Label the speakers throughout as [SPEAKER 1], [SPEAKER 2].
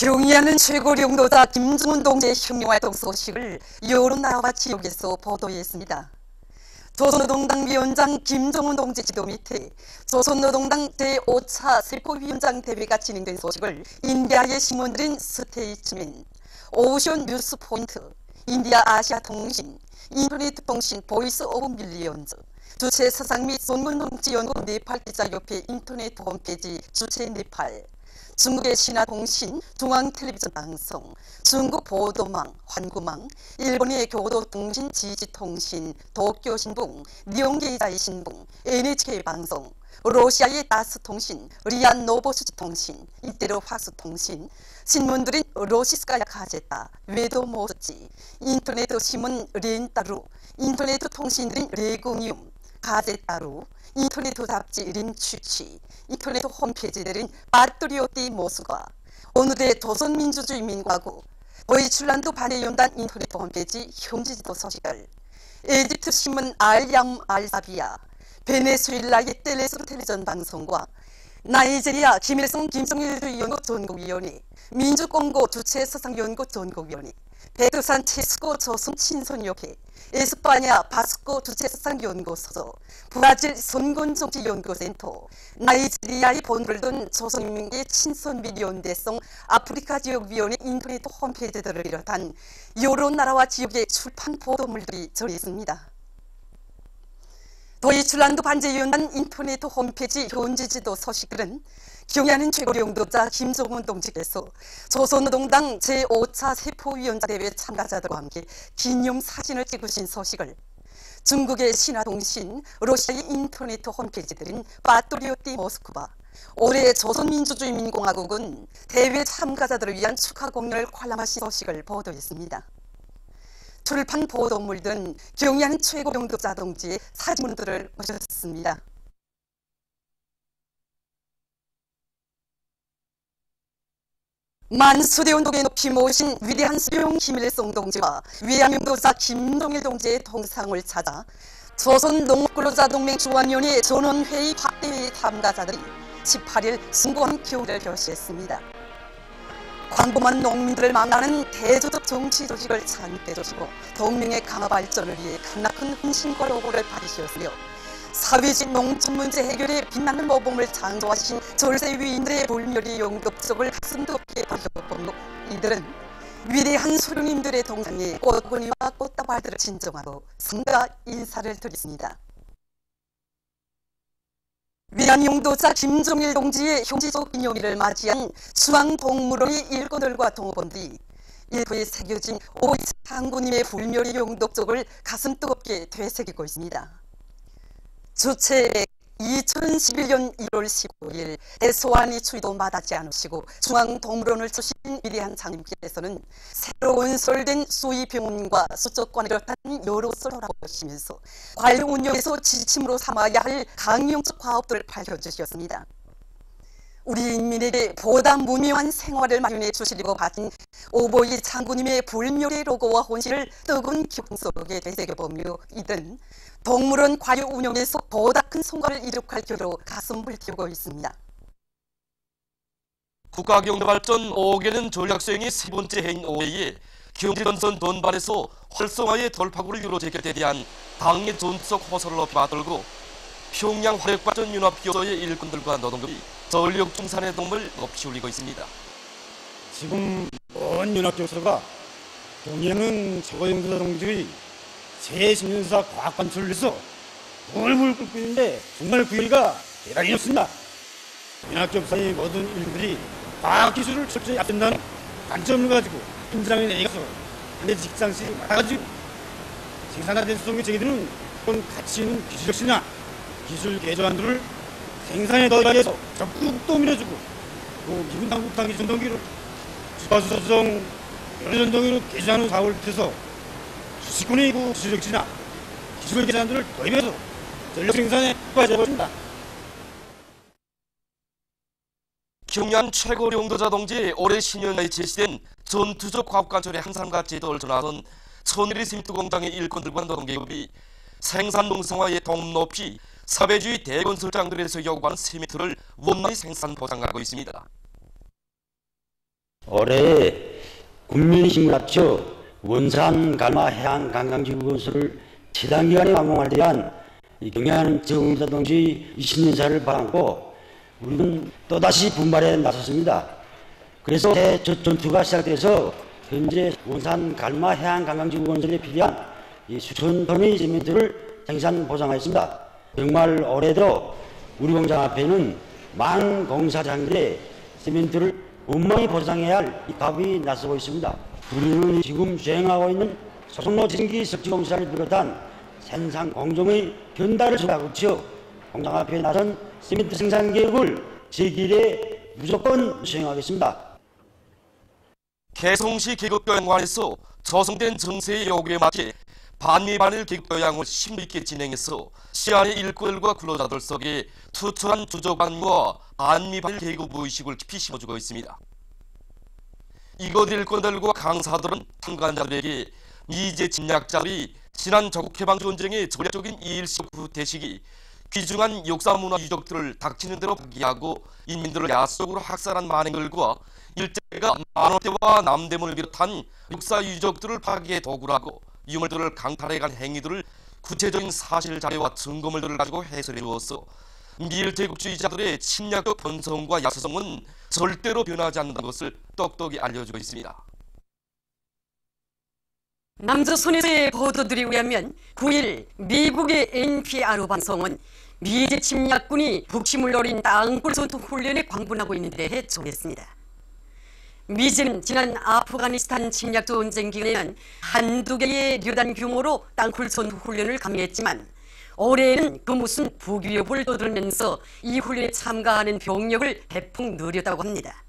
[SPEAKER 1] 경의하는 최고領導자 김정은 동지의 혁명활동 소식을 여러 나라와 지역에서 보도했습니다. 조선노동당 위원장 김정은 동지 지도 밑에 조선노동당 제5차 세포위원장 대회가 진행된 소식을 인디아의 신문들인 스테이츠맨, 오션 뉴스포인트, 인디아 아시아 통신, 인터넷 통신 보이스 오브 밀리언즈, 주최 서상 및 son문동지연구 네팔 기자협회 인터넷 홈페이지 주최 네팔, 중국의 신화통신, 중앙텔레비전 방송, 중국 보도망, 환구망, 일본의 교도통신, 지지통신, 도쿄신문, 니혼게이자이 신문, NHK 방송, 러시아의 다스통신, 리안 노보스지통신, 이때로 화수통신, 신문들인 러시스카야 가제타, 외도모스지, 인터넷 신문 렌따루, 인터넷 통신들인 레고니움, 가제따루, 인터넷 잡지 림취취, 인터넷 홈페이지들인 파트리오티 모스과, 오늘의 조선민주주의민과국, 도이출란드 반해연단 인터넷 홈페이지 현지지도 소식을, 에집트 신문 알얌 알사비아, 베네수엘라의 텔레스루 텔레비전 방송과 나이지리아 김일성 김정일주의 연구 전국위원회, 민주공고 주최 서상연구 전국위원회, 백두산 체스코 조선 친선협회, 에스파냐 바스코 주최 서상연구소, 브라질 선군정치연구센터, 나이지리아의 본부를 둔 조선인민계 친선미디어연대성 아프리카 지역위원회 인터넷 홈페이지들을 비롯한 여러 나라와 지역의 출판 보도물들이 전했습니다. 도이출란드 반제위원단 인터넷 홈페이지 현지지도 소식들은 경의하는 최고領導자 김정은 동지께서 조선노동당 제5차 세포위원장 대회 참가자들과 함께 기념사진을 찍으신 소식을, 중국의 신화통신, 러시아의 인터넷 홈페이지들인 파트리오티 모스크바, 올해 조선민주주의민공화국은 대회 참가자들을 위한 축하 공연을 관람하신 소식을 보도했습니다. 출판 보도물들은 경의하는 최고領導자 동지의 사진문들을 모셨습니다. 만수대 운동에 높이 모신 위대한 수용 김일성 동지와 위대한領導자 김동일 동지의 동상을 찾아 조선농업근로자동맹 주관위원회 전원회의 확대회의 참가자들이 18일 숭고한 경의를 표시했습니다. 광범한 농민들을 만나는 대조적 정치 조직을 창립해 주시고 동맹의 강화 발전을 위해 크나큰 헌신과 노고를 받으셨으며 사회적 농촌 문제 해결에 빛나는 모범을 창조하신 절세 위인들의 불멸의 영덕적을 가슴 덮게 밝혔고, 이들은 위대한 소령님들의 동상에 꽃무늬와 꽃다발들을 진정하고 성가 인사를 드렸습니다. 위대한領導자 김정일 동지의 현지적 기념일을 맞이한 중앙동물원의 일꾼들과 동업원 뒤 일부에 새겨진 오이스 장군님의 불멸의 영덕적을 가슴 뜨겁게 되새기고 있습니다. 주최 2011년 1월 15일 소환이 추위도 마다하지 않으시고 중앙동물원을 주신 위대한 장님께서는 새로 건설된 수의병원과 수족관을 비롯한 여러 것을 돌아보시면서 관련 운영에서 지침으로 삼아야 할 강령적 과업들을 밝혀주셨습니다. 우리 인민에게 보다 무명한 생활을 마련해 주시려고 하신 오보이 장군님의 불멸의 로고와 혼신을 뜨거운 기억 속에 되새겨보며 이들은 동물원 관여 운영에서 보다 큰 성과를 이룩할 기로 가슴을 띄우고 있습니다.
[SPEAKER 2] 국가경제발전 5개년 전략수행의 세 번째 해인 올해에 경제전선 donbal에서 활성화의 돌파구를 이루어 재결에 대한 당의 전투적 호소를 높이 받들고 평양 화력발전 융합기업소의 일꾼들과 노동급이 전력 중산의 도움을 높이 올리고 있습니다.
[SPEAKER 3] 지금 먼 융합기업소가 경의하는 최고령도자 동지의 새10년사 과학관철을 위해서 불불 끓고 있는데 정말 그 열기가 대단히 높습니다. 융합기업사의 모든 일꾼들이 과학기술을 철저히 앞선다는 관점을 가지고 현장에 내가서 내 직장실이 많아가지고 생산화된 수송의 제기들은 그런 가치 있는 기술적 신화, 기술 개조안들을 생산에 넣어가기 위해서 적극 또 밀어주고 또 미군 당국당기 전동기로 주파수소정 여러 전동기로 개조하는 사업을 비롯해서 수식군의 기술적 진화, 기술 개조안들을 도입해서 전력 생산에 효과적입니다.
[SPEAKER 2] 경의한 최고領導자 동지 올해 신년에 제시된 전투적 과학관철의 항상과 제도를 전하던 천일의 심도 공장의 일꾼들과 노동계급이 생산 농성화의 동 높이 사회주의 대건설장들에서 요구하는 세미트를 원만히 생산 보장하고 있습니다.
[SPEAKER 3] 올해 국민의식을 합쳐 원산 갈마 해안 관광지구 건설을 최단 기간에 완공할 데 대한 경의하는 정의사 동지 20년사를 바람고 우리는 또다시 분발에 나섰습니다. 그래서 새 전투가 시작돼서 현재 원산 갈마 해안 관광지구 건설에 필요한 수천 톤의 시멘트를 생산 보상하였습니다. 정말 올해 들어 우리 공장 앞에는 많은 공사장들의 시멘트를 원망히 보상해야 할 이 가업이 나서고 있습니다. 우리는 지금 수행하고 있는 소송로 진기 석지공사를 비롯한 생산 공정의 견달을 쏟아붙여 공장 앞에 나선 시멘트 생산 계획을 제 길에 무조건 수행하겠습니다.
[SPEAKER 2] 개성시 계급교양관에서 조성된 정세의 요구에 맞게 반미반일 계급교양을 심있게 진행해서 시안의 일꾼들과 근로자들 속에 투철한 주조관과 반미반일 계급의식을 깊이 심어주고 있습니다. 이곳 일꾼들과 강사들은 참관자들에게 미제 침략자들이 지난 조국해방전쟁의 전략적인 이일식 후퇴시기 귀중한 역사문화 유적들을 닥치는 대로 파기하고 인민들을 야속으로 학살한 만행들과 일제가 만원대와 남대문을 비롯한 역사 유적들을 파기해 도구를 하고 유물들을 강탈해간 행위들을 구체적인 사실 자료와 증거물들을 가지고 해설해 주어서 미일제국주의자들의 침략적 본성과 야수성은 절대로 변하지 않는다는 것을 똑똑히 알려주고 있습니다.
[SPEAKER 1] 남조선에서의 보도들에 의하면 9일 미국의 NPR 방송은 미제 침략군이 북침을 노린 땅굴 전투 훈련에 광분하고 있는 데 대해 전했습니다. 미제는 지난 아프가니스탄 침략 전쟁 기간에는 한두 개의 류단 규모로 땅굴 전투 훈련을 감행했지만 올해에는 그 무슨 북위협을 떠들면서 이 훈련에 참가하는 병력을 대폭 늘렸다고 합니다.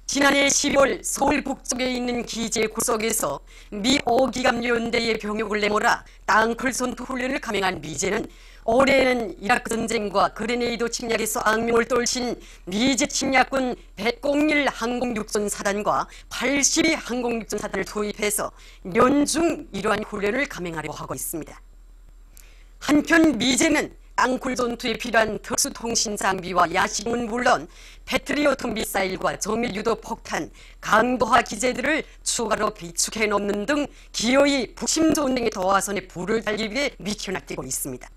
[SPEAKER 1] 지난해 12월 서울 북쪽에 있는 기재 구석에서 미 5기갑연대의 병력을 내몰아 땅굴 전투 훈련을 감행한 미제는 올해에는 이라크 전쟁과 그레네이드 침략에서 악명을 떨친 미제 침략군 101 항공육전사단과 82 항공육전사단을 투입해서 연중 이러한 훈련을 감행하려고 하고 있습니다. 한편 미제는 땅굴 전투에 필요한 특수통신 장비와 야식은 물론 패트리어트 미사일과 정밀 유도 폭탄, 강도화 기재들을 추가로 비축해 놓는 등 기어이 북침 전쟁의 도화선에 불을 달기 위해 미쳐나뛰고 있습니다.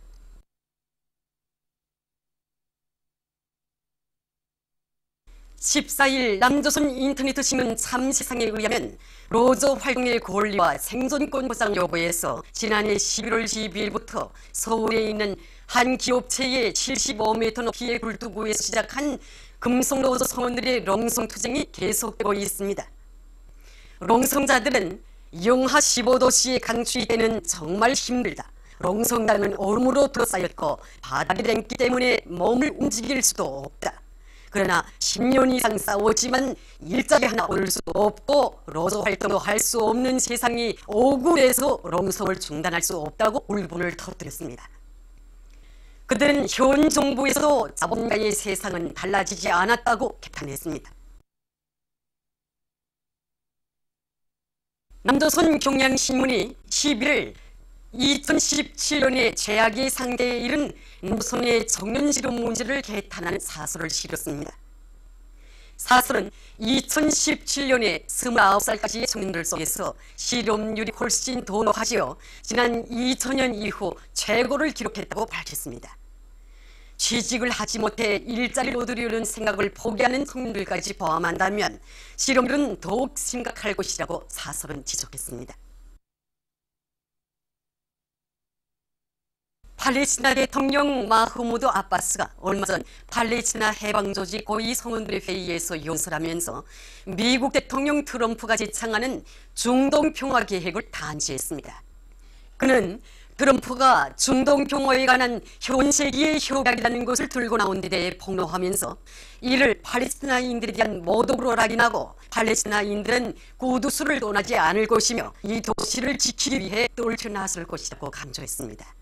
[SPEAKER 1] (14일) 남조선 인터넷 신문 참시상에 의하면 로저 활동의 권리와 생존권 보장 여부에서 지난해 11월 12일부터 서울에 있는 한 기업체의 75m 높이의 굴뚝구에서 시작한 금속로저 성원들의 롱성투쟁이 계속되고 있습니다. 롱성자들은 영하 15도씨의 강추위 때는 정말 힘들다. 롱성당은 얼음으로 둘러싸였고 바닥이 랭기 때문에 몸을 움직일 수도 없다. 그러나 10년 이상 싸웠지만 일자리 하나 얻을 수도 없고 로저 활동도 할 수 없는 세상이 억울해서 롱성을 중단할 수 없다고 울분을 터뜨렸습니다. 그들은 현 정부에서도 자본가의 세상은 달라지지 않았다고 개탄했습니다. 남조선 경향신문이 11일 2017년에 제약의 상대에 이른 남조선의 정년실업 문제를 개탄하는 사설을 실었습니다. 사설은 2017년에 29살까지의 청년들 속에서 실업률이 훨씬 더 높아지어 지난 2000년 이후 최고를 기록했다고 밝혔습니다. 취직을 하지 못해 일자리를 얻으려는 생각을 포기하는 청년들까지 포함한다면 실업률은 더욱 심각할 것이라고 사설은 지적했습니다. 팔레스티나 대통령 마흐무드 아바스가 얼마 전 팔레스티나 해방조직 고위 성원들의 회의에서 연설하면서 미국 대통령 트럼프가 제창하는 중동평화 계획을 단죄했습니다. 그는 트럼프가 중동평화에 관한 현세기의 협약이라는 것을 들고 나온 데 대해 폭로하면서 이를 팔레스티나인들에 대한 모독으로 낙인하고 팔레스티나인들은 구두수를 떠나지 않을 것이며 이 도시를 지키기 위해 떨쳐나설 것이라고 강조했습니다.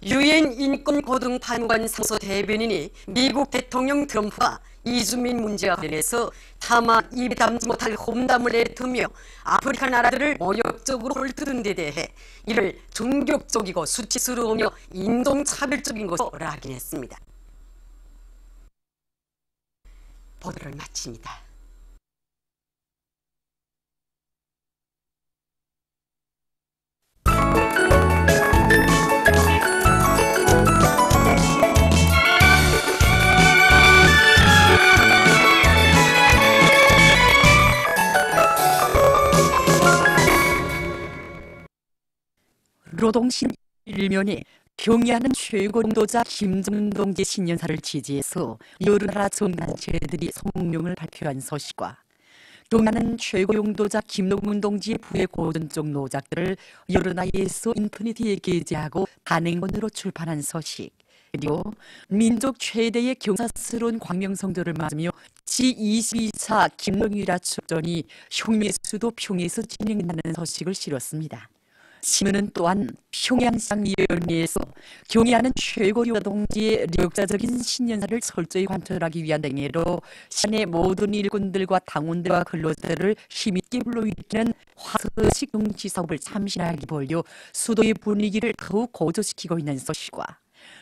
[SPEAKER 1] 유엔 인권고등판관 상소 대변인이 미국 대통령 트럼프가 이주민 문제와 관련해서 차마 입에 담지 못할 험담을 내뱉으며 아프리카 나라들을 모욕적으로 헐뜯은 데 대해 이를 종교적이고 수치스러우며 인종차별적인 것으로 낙인했습니다. 보도를 마칩니다.
[SPEAKER 4] 구로동신 일면에 경의하는 최고領導자 김정은 동지 신년사를 취재해서 여러 나라 정단체들이 성명을 발표한 소식과 경의하는 최고領導자 김동문 동지의 부의 고전적 노작들을 여러 나라에서 인터넷에 게재하고 단행본으로 출판한 소식, 그리고 민족 최대의 경사스러운 광명성도를 맞으며 지22차 김영유라 축전이 흉의 수도 평에서 진행된다는 소식을 실었습니다. 신문은 또한 평양시장위원회에서 경의하는 최고령 동지의 역사적인 신년사를 철저히 관철하기 위한 행위로 시내 모든 일꾼들과 당원들과 근로자들을 힘있게 불러일으키는 화서식 정치 사업을 참신하게 벌여 수도의 분위기를 더욱 고조시키고 있는 소식과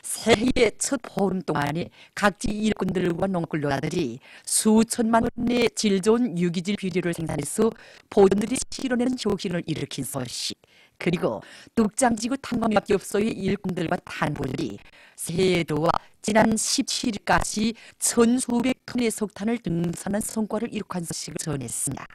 [SPEAKER 4] 새해의 첫 보름 동안에 각지 일꾼들과 농근로자들이 수천만 원의 질 좋은 유기질 비료를 생산해서 보존들이 실어내는 효신을 일으킨 소식, 그리고 뚝장지구 탄광역업소의 일꾼들과 탄부들이 새해도와 지난 17일까지 천수백 톤의 석탄을 등산한 성과를 이룩한 소식을 전했습니다.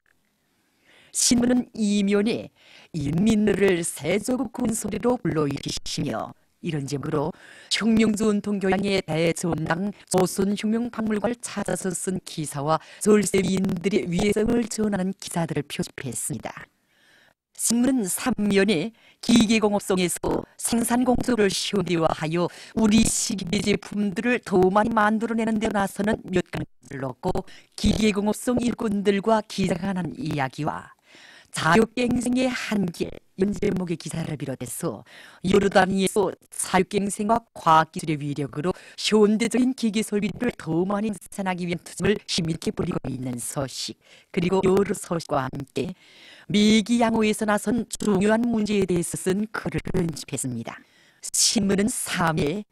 [SPEAKER 4] 신문은 이면에 인민들을 세조국 군소리로 불러일으키시며 이런 제목으로 혁명전통교양의 대전당 조선혁명박물관을 찾아서 쓴 기사와 절세위인들의 위해성을 전하는 기사들을 표집했습니다. 신문은 3면에 기계공업성에서 생산공조를 현대화하여 우리 시기의 제품들을 더 많이 만들어내는 데 나서는 몇 가지를 놓고 기계공업성 일꾼들과 기자가 하는 이야기와 자유갱생의 한계 이런 제목의 기사를 비롯해서 여러 단위에서 자유갱생과 과학기술의 위력으로 현대적인 기기설비를 더 많이 생산하기 위한 투쟁을 힘있게 벌이고 있는 소식, 그리고 여러 소식과 함께 미기양호에서 나선 중요한 문제에 대해서 쓴 글을 편집했습니다. 신문은 3회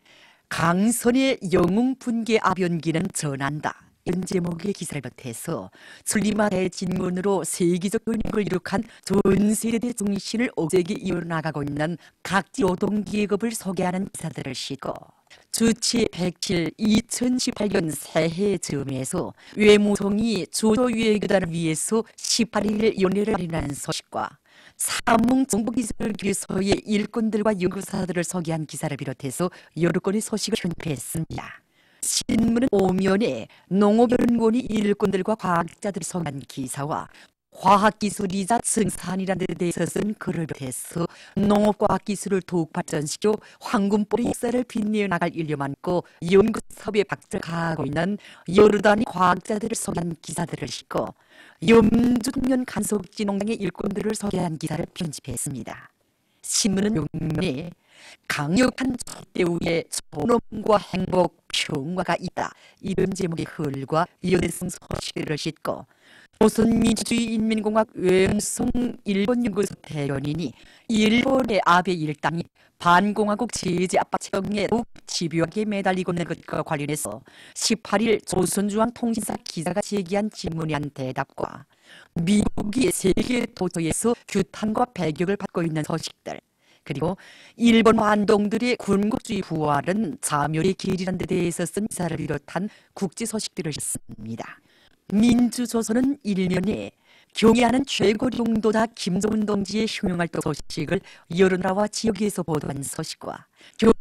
[SPEAKER 4] 강선의 영웅분계 아변기는 전한다 이런 제목의 기사를 비롯해서 슬리마 대진문으로 세계적 근육을 이룩한 전 세대 정신을 억제게 이어나가고 있는 각지 노동기획업을 소개하는 기사들을 싣고 주치 107 2018년 새해 즈음에서 외무성이 조조유해교단을 위해서 18일 연회를 할인하는 소식과 삼문정보기술교서의 일꾼들과 연구사들을 소개한 기사를 비롯해서 여러 건의 소식을 편집했습니다. 신문은 5면에 농업연구원이 일꾼들과 과학자들을 소개한 기사와 과학기술이자 생산이라는 데 대해서 쓴 글을 비롯해서 농업과학기술을 더욱 발전시켜 황금볼의 역사를 빛내어 나갈 일념 안고 연구사업에 박차를 가하고 있는 여러 단위 과학자들을 소개한 기사들을 싣고 염주동면 간석지농장의 일꾼들을 소개한 기사를 편집했습니다. 신문은 용면에 강력한 절대 위에 존엄과 행복, 평화가 있다 이런 제목의 글과 연애성 소식들을 싣고 조선민주주의인민공화국 외무성 일본연구소 대변인이 일본의 아베 일당이 반공화국 제재 압박 체경에 더욱 집요하게 매달리고 있는 것과 관련해서 18일 조선중앙통신사 기자가 제기한 질문에 한 대답과 미국이 세계 도처에서 규탄과 배격을 받고 있는 소식들, 그리고 일본 환동들의 군국주의 부활은 자멸의 길이라는 데 대해서 쓴 기사를 비롯한 국제 소식들을 썼습니다. 민주조선은 일면에 경의하는 최고령도자 김정은 동지의 흉흉활동 소식을 여러 나라와 지역에서 보도한 소식과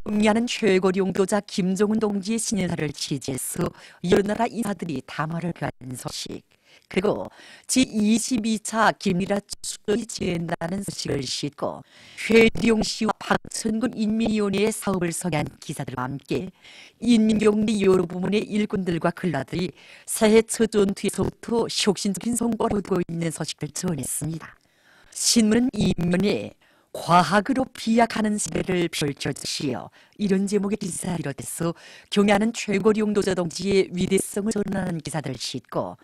[SPEAKER 4] 경의하는 최고령도자 김정은 동지의 신년사를 취재해서 여러 나라 인사들이 담화를 표한 소식, 그리고 지22차 김일아 축전이 진행된다는 소식을 싣고 회룡씨와 박천군 인민위원회의 사업을 소개한 기사들과 함께 인민경리 여러 부문의 일꾼들과 근로자들이 새해 첫 전투에서부터 혁신적인 성과를 얻고 있는 소식을 전했습니다. 신문은 이면에 과학으로 비약하는 시대를 펼쳐주시어 이런 제목의 기사를 비롯해서 경의하는 최고령도자 동지의 위대성을 전하는 기사들을 싣고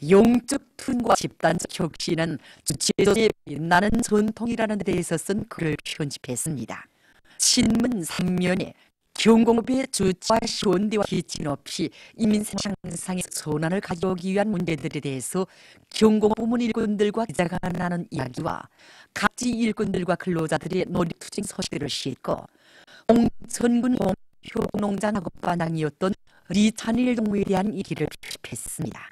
[SPEAKER 4] 영적 툰과 집단적 혁신은 주체조의 빛나는 전통이라는 데 대해서 쓴 글을 편집했습니다. 신문 3면에 경공업의 주체와 현대와 기치 높이 인민생활 향상의 전환을 가져오기 위한 문제들에 대해서 경공업 부문 일꾼들과 기자가 나누는 이야기와 각지 일꾼들과 근로자들의 노력투쟁 소식들을 싣고 홍천군 효농장 작업반장이었던 리찬일 동무에 대한 얘기를 표집했습니다.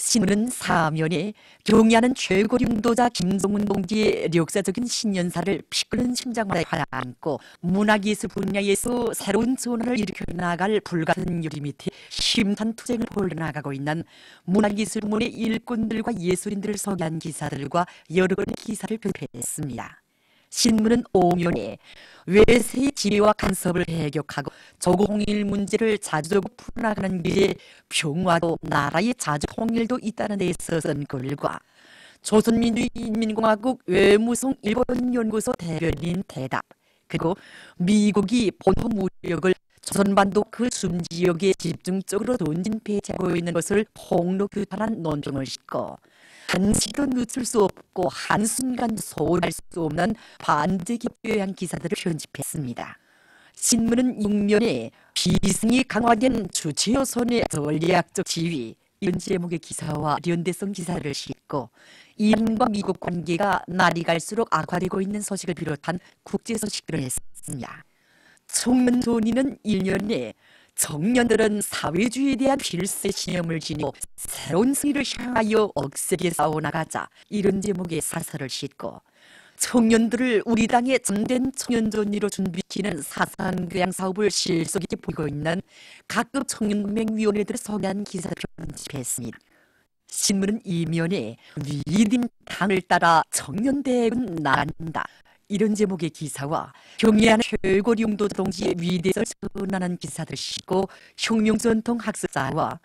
[SPEAKER 4] 신문은 사면에 경의하는 최고령도자 김정은 동지의 역사적인 신년사를 피 끓는 심장마다 안고 문학예술 분야에서 새로운 전환을 일으켜 나갈 불같은 요리 밑에 심탄 투쟁을 벌여나가고 있는 문학예술문의 일꾼들과 예술인들을 소개한 기사들과 여러 건의 기사를 발표했습니다. 신문은 오면에 외세의 지혜와 간섭을 배격하고 조국통일 문제를 자주적으로 풀어나가는 길에 평화도 나라의 자주통일도 있다는 데 있어서는 글과 조선민주인민공화국 외무성 일본연구소 대변인 대답, 그리고 미국이 본토 무력을 조선반도 그 숨지역에 집중적으로 던진 배치하고 있는 것을 폭로 규탄한 논평을 싣고 한시도 늦출 수 없고 한순간 소홀할 수 없는 반대 격려한 기사들을 편집했습니다. 신문은 6면에 비승이 강화된 주체호선의 전략적 지위, 이런 제목의 기사와 연대성 기사를 싣고 이란과 미국 관계가 날이 갈수록 악화되고 있는 소식을 비롯한 국제 소식들을 했습니다. 청년 존이는 1년에 청년들은 사회주의에 대한 필수의 신념을 지니고 새로운 승리를 향하여 억세게 싸워나가자, 이런 제목의 사설을 싣고 청년들을 우리 당의 참된 청년존리로 준비시키는 사상교양 사업을 실속 있게 보이고 있는 각급 청년동맹위원회들을 소개한 기사를 편집했습니다. 신문은 이면에 위대한 당을 따라 청년대군 나간다, 이런 제목의 기사와 경의하는 최고령도 동지의 위대성을 전하는 기사들을 싣고 혁명전통 학습사와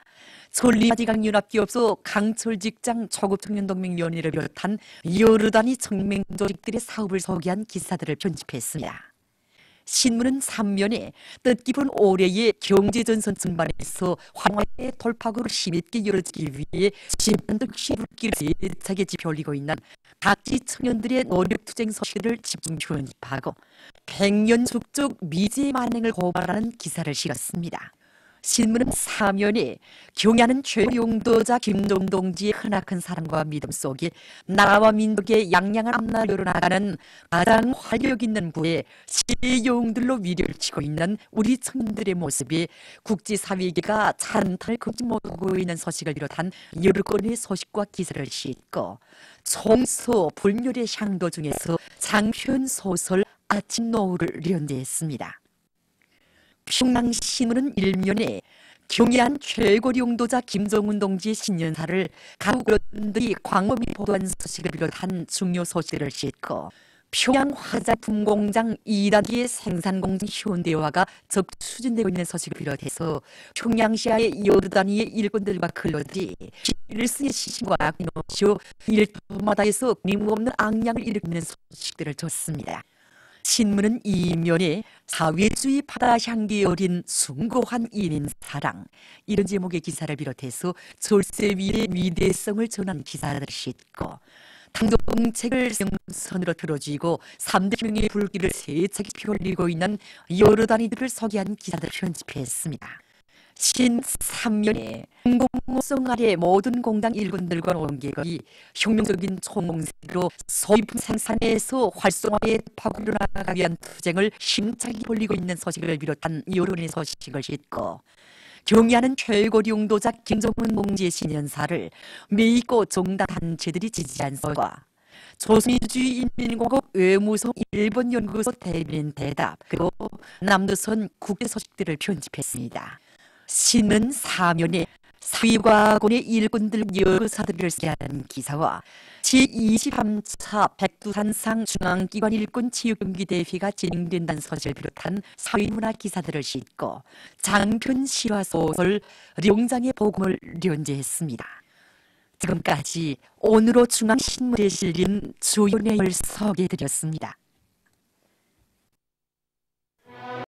[SPEAKER 4] 천리마지강연합기업소 강철직장 초급청년동맹위원회를 비롯한 여러 단위 청맹조직들의 사업을 소개한 기사들을 편집했습니다. 신문은 3면에 뜻깊은 올해의 경제전선 전반에서 황화의 돌파구를 힘있게 열어지기 위해 집단적 시불길을 세차게 지펴올리고 있는 각지 청년들의 노력투쟁 소식을 집중 편집하고 100년 축적 미제 만행을 고발하는 기사를 실었습니다. 신문은 4면에 경의하는 최용도자 김정은 동지의 크나큰 사랑과 믿음 속에 나라와 민족의 양양한 앞날 열어나가는 가장 활력 있는 부에 시영들로 위력을 치고 있는 우리 청년들의 모습에 국제사회계가 찬탄을 금치 못하고 있는 소식을 비롯한 여러 건의 소식과 기사를 싣고 총소 불멸의 향도 중에서 장편 소설 아침 노을을 연재했습니다. 평양신문은 1면에 경의한 최고령도자 김정은 동지의 신년사를 각 언론들이 광범위 보도한 소식을 비롯한 중요 소식을 싣고 평양 화장품 공장 2단계의 생산 공장 현대화가 적극 추진되고 있는 소식을 비롯해서 평양시의 여러 단위의 일꾼들과 근로들이 일승의 시신과 악노쇼 일터마다에서 끊임없는 악량을 일으키는 소식들을 줬습니다. 신문은 이면에 사회주의 바다 향기 어린 숭고한 인인 사랑, 이런 제목의 기사를 비롯해서 졸세위의 위대성을 전한 기사들을 싣고 당정책을 선으로 틀어쥐고 3대 혁명의 불길을 세차게 피울리고 있는 여러 단위들을 소개한 기사들을 편집했습니다. 신 3면에 공공성 아래 모든 공장 일꾼들과 농객이 혁명적인 총공세로 소비품 생산에서 활성화에 파고들어 나가기 위한 투쟁을 힘차게 벌이고 있는 소식을 비롯한 여론의 소식을 싣고 경의하는 최고령도자 김정은 동지의 신년사를 메이고 종다 단체들이 지지한 소식과 조선민주주의인민공화국 외무성 일본연구소 대변인 대답, 그리고 남조선 국제 소식들을 편집했습니다. 신문 4면에 사위과군의 일꾼들 여사들을 소개하는 기사와 제23차 백두산상 중앙기관 일꾼 체육경기 대회가 진행된다는 소식을 비롯한 사회문화 기사들을 싣고 장편 실화소설 룡장의 복음을 연재했습니다. 지금까지 오늘로 중앙신문에 실린 주요 내용을 소개해드렸습니다.